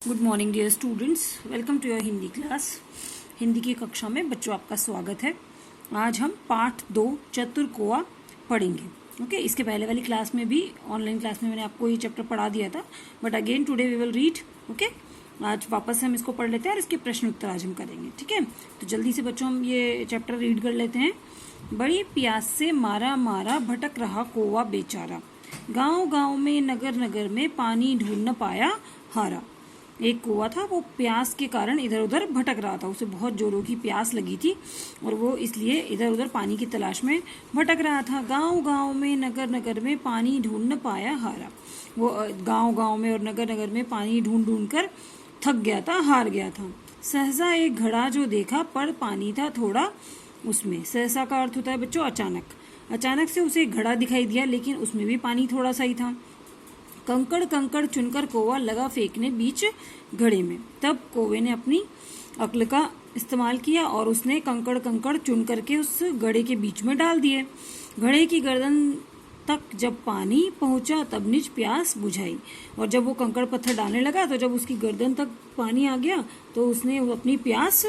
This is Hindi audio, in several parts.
Good morning dear students, welcome to your Hindi class. Hindi की कक्षा में बच्चों आपका स्वागत है। आज हम पाठ 2 चतुर कौवा पढ़ेंगे। ओके, इसके पहले वाली क्लास में भी, ऑनलाइन क्लास में मैंने आपको ये चैप्टर पढ़ा दिया था, but again today we will read. Okay, आज वापस हम इसको पढ़ लेते हैं और इसके प्रश्न उत्तर आज हम करेंगे। ठीक है, तो जल्दी से बच्चों हम ये चैप्टर रीड कर लेते हैं। बड़ी प्यास से मारा मारा भटक रहा कौवा बेचारा, गाँव गाँव में नगर नगर में पानी ढूंढ न पाया हारा। एक कौवा था, वो प्यास के कारण इधर उधर भटक रहा था। उसे बहुत जोरों की प्यास लगी थी और वो इसलिए इधर उधर पानी की तलाश में भटक रहा था। गांव गांव में नगर नगर में पानी ढूंढ न पाया हारा। वो गांव गांव में और नगर नगर में पानी ढूंढ ढूंढ कर थक गया था, हार गया था। सहसा एक घड़ा जो देखा, पर पानी था थोड़ा उसमें। सहसा का अर्थ होता है बच्चों अचानक। अचानक से उसे एक घड़ा दिखाई दिया, लेकिन उसमें भी पानी थोड़ा सा ही था। कंकड़ कंकड़ चुनकर कौवा लगा फेंकने बीच घड़े में। तब कौवे ने अपनी अक्ल का इस्तेमाल किया और उसने कंकड़ कंकड़ चुन करके उस घड़े के बीच में डाल दिए। घड़े की गर्दन तक जब पानी पहुंचा, तब निज प्यास बुझाई। और जब वो कंकड़ पत्थर डालने लगा, तो जब उसकी गर्दन तक पानी आ गया, तो उसने अपनी प्यास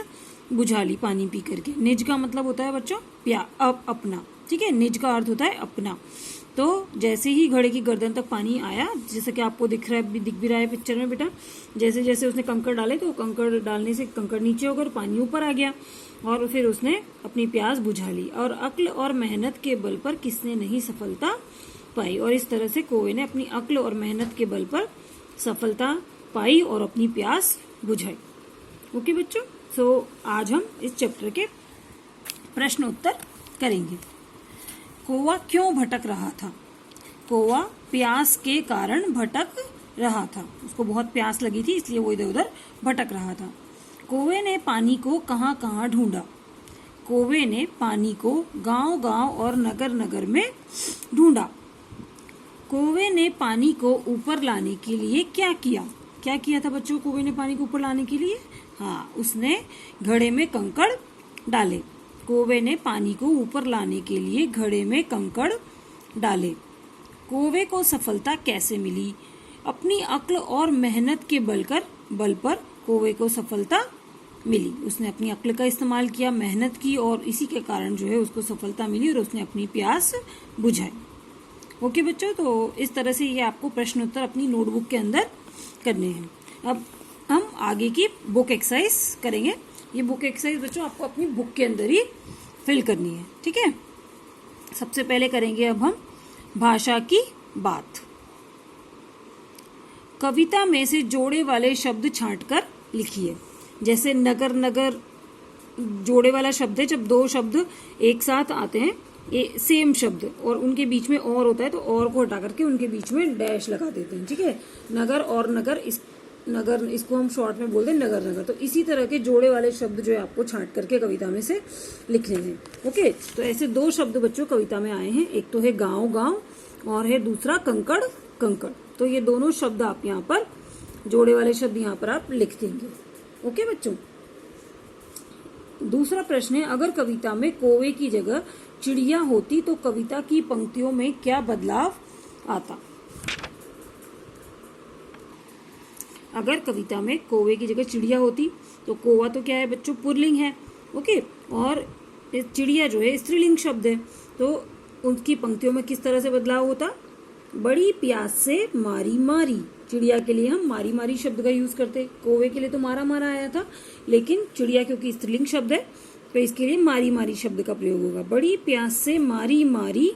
बुझा ली पानी पी करके। निज का मतलब होता है बच्चों अपना। ठीक है, निज का अर्थ होता है अपना। तो जैसे ही घड़े की गर्दन तक पानी आया, जैसे कि आपको दिख भी रहा है पिक्चर में बेटा, जैसे जैसे उसने कंकड़ डाले, तो कंकड़ डालने से कंकड़ नीचे होकर पानी ऊपर आ गया और फिर उसने अपनी प्यास बुझा ली। और अक्ल और मेहनत के बल पर किसने नहीं सफलता पाई। और इस तरह से कौवे ने अपनी अक्ल और मेहनत के बल पर सफलता पाई और अपनी प्यास बुझाई। ओके बच्चों, सो आज हम इस चैप्टर के प्रश्न उत्तर करेंगे। कौवा क्यों भटक रहा था? कौवा प्यास के कारण भटक रहा था। उसको बहुत प्यास लगी थी, इसलिए वो इधर उधर भटक रहा था। कौवे ने पानी को कहाँ कहाँ ढूंढा? कौवे ने पानी को गांव गांव और नगर नगर में ढूंढा। कौवे ने पानी को ऊपर लाने के लिए क्या किया? क्या किया था बच्चों कौवे ने पानी को ऊपर लाने के लिए? हाँ, उसने घड़े में कंकड़ डाले। कौवे ने पानी को ऊपर लाने के लिए घड़े में कंकड़ डाले। कौवे को सफलता कैसे मिली? अपनी अक्ल और मेहनत के बल पर कौवे को सफलता मिली। उसने अपनी अक्ल का इस्तेमाल किया, मेहनत की, और इसी के कारण जो है उसको सफलता मिली और उसने अपनी प्यास बुझाई। ओके बच्चों, तो इस तरह से ये आपको प्रश्न उत्तर अपनी नोटबुक के अंदर करने हैं। अब हम आगे की बुक एक्सरसाइज करेंगे। ये बुक एक्सरसाइज बच्चों आपको अपनी बुक के अंदर ही फिल करनी है। ठीक है, सबसे पहले करेंगे अब हम भाषा की बात। कविता में से जोड़े वाले शब्द छांटकर लिखिए। जैसे नगर नगर जोड़े वाला शब्द है, जब दो शब्द एक साथ आते हैं, सेम शब्द, और उनके बीच में और होता है, तो और को हटा करके उनके बीच में डैश लगा देते हैं। ठीक है, नगर और नगर, नगर इसको हम शॉर्ट में बोलते हैं नगर नगर। तो इसी तरह के जोड़े वाले शब्द जो है आपको छांट करके कविता में से लिखने हैं। ओके, तो ऐसे दो शब्द बच्चों कविता में आए हैं। एक तो है गांव गांव और है दूसरा कंकड़ कंकड़। तो ये दोनों शब्द आप यहाँ पर, जोड़े वाले शब्द यहाँ पर आप लिख देंगे। ओके बच्चों, दूसरा प्रश्न है, अगर कविता में कौवे की जगह चिड़िया होती तो कविता की पंक्तियों में क्या बदलाव आता? अगर कविता में कौवे की जगह चिड़िया होती, तो कौवा तो क्या है बच्चों, पुल्लिंग है। ओके, और चिड़िया जो है स्त्रीलिंग शब्द है। तो उनकी पंक्तियों में किस तरह से बदलाव होता? बड़ी प्यास से मारी मारी। चिड़िया के लिए हम मारी मारी शब्द का यूज करते, कौवे के लिए तो मारा मारा आया था, लेकिन चिड़िया क्योंकि स्त्रीलिंग शब्द है, तो इसके लिए मारी मारी शब्द का प्रयोग होगा। बड़ी प्यास से मारी मारी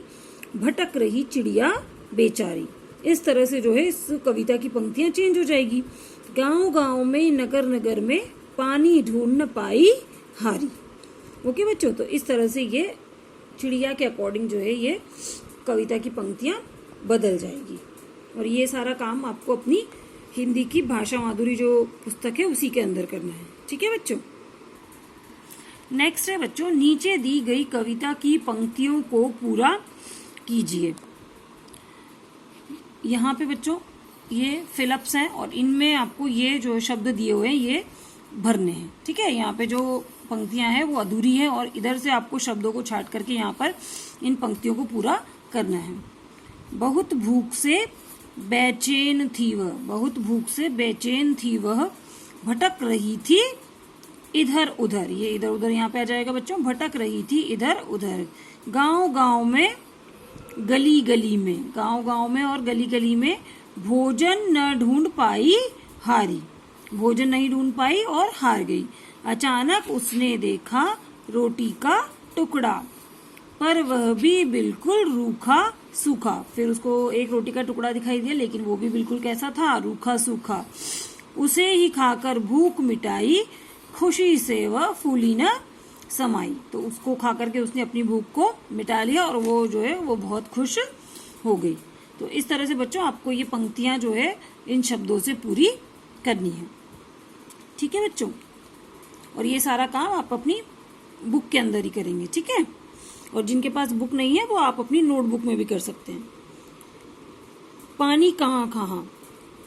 भटक रही चिड़िया बेचारी। इस तरह से जो है इस कविता की पंक्तियां चेंज हो जाएगी। गांव गांव में नगर नगर में पानी ढूंढ न पाई हारी। ओके बच्चों, तो इस तरह से ये चिड़िया के अकॉर्डिंग जो है ये कविता की पंक्तियां बदल जाएगी। और ये सारा काम आपको अपनी हिंदी की भाषा माधुरी जो पुस्तक है उसी के अंदर करना है। ठीक है बच्चों, नेक्स्ट है बच्चों, नीचे दी गई कविता की पंक्तियों को पूरा कीजिए। यहाँ पे बच्चों ये फिलअप्स हैं और इनमें आपको ये जो शब्द दिए हुए हैं ये भरने हैं। ठीक है, यहाँ पे जो पंक्तियां हैं वो अधूरी है और इधर से आपको शब्दों को छाट करके यहाँ पर इन पंक्तियों को पूरा करना है। बहुत भूख से बेचैन थी वह, बहुत भूख से बेचैन थी वह, भटक रही थी इधर उधर। ये इधर उधर यहाँ पे आ जाएगा बच्चों, भटक रही थी इधर उधर। गांव गांव में गली गली में, गांव गांव में और गली गली में भोजन न ढूंढ पाई हारी, भोजन नहीं ढूंढ पाई और हार गई। अचानक उसने देखा रोटी का टुकड़ा, पर वह भी बिल्कुल रूखा सूखा। फिर उसको एक रोटी का टुकड़ा दिखाई दिया, लेकिन वो भी बिल्कुल कैसा था, रूखा सूखा। उसे ही खाकर भूख मिटाई, खुशी से वह फूली न समाई। तो उसको खा करके उसने अपनी भूख को मिटा लिया और वो जो है वो बहुत खुश हो गई। तो इस तरह से बच्चों आपको ये पंक्तियां जो है इन शब्दों से पूरी करनी है। ठीक है बच्चों, और ये सारा काम आप अपनी बुक के अंदर ही करेंगे। ठीक है, और जिनके पास बुक नहीं है वो आप अपनी नोटबुक में भी कर सकते हैं। पानी कहाँ कहाँ,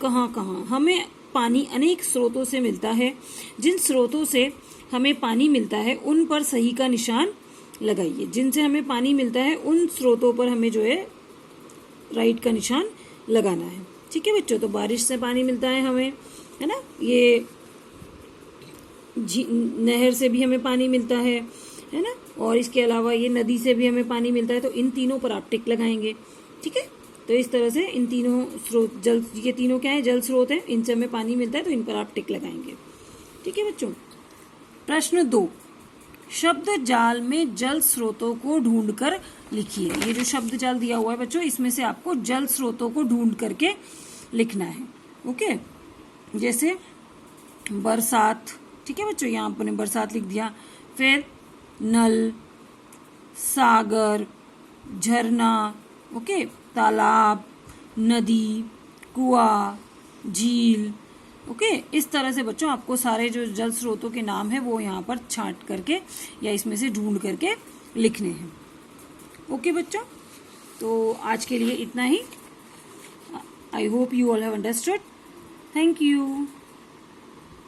कहाँ कहाँ, हमें पानी अनेक स्रोतों से मिलता है। जिन स्रोतों से हमें पानी मिलता है उन पर सही का निशान लगाइए। जिनसे हमें पानी मिलता है उन स्रोतों पर हमें जो है राइट का निशान लगाना है। ठीक है बच्चों, तो बारिश से पानी मिलता है हमें, है ना, ये नहर से भी हमें पानी मिलता है ना, और इसके अलावा ये नदी से भी हमें पानी मिलता है। तो इन तीनों पर आप टिक लगाएंगे। ठीक है, तो इस तरह से इन तीनों स्रोत, जल, ये तीनों क्या है, जल स्रोत है, इनसे हमें पानी मिलता है, तो इन पर आप टिक लगाएंगे। ठीक है बच्चों, प्रश्न 2, शब्द जाल में जल स्रोतों को ढूंढकर लिखिए। ये जो शब्द जाल दिया हुआ है बच्चों, इसमें से आपको जल स्रोतों को ढूंढ करके लिखना है। ओके, जैसे बरसात। ठीक है बच्चों, यहाँ आपने बरसात लिख दिया। फिर नल, सागर, झरना, ओके, तालाब, नदी, कुआं, झील। ओके, इस तरह से बच्चों आपको सारे जो जल स्रोतों के नाम है वो यहाँ पर छांट करके या इसमें से ढूंढ करके लिखने हैं। ओके बच्चों, तो आज के लिए इतना ही। I hope you all have understood. Thank you.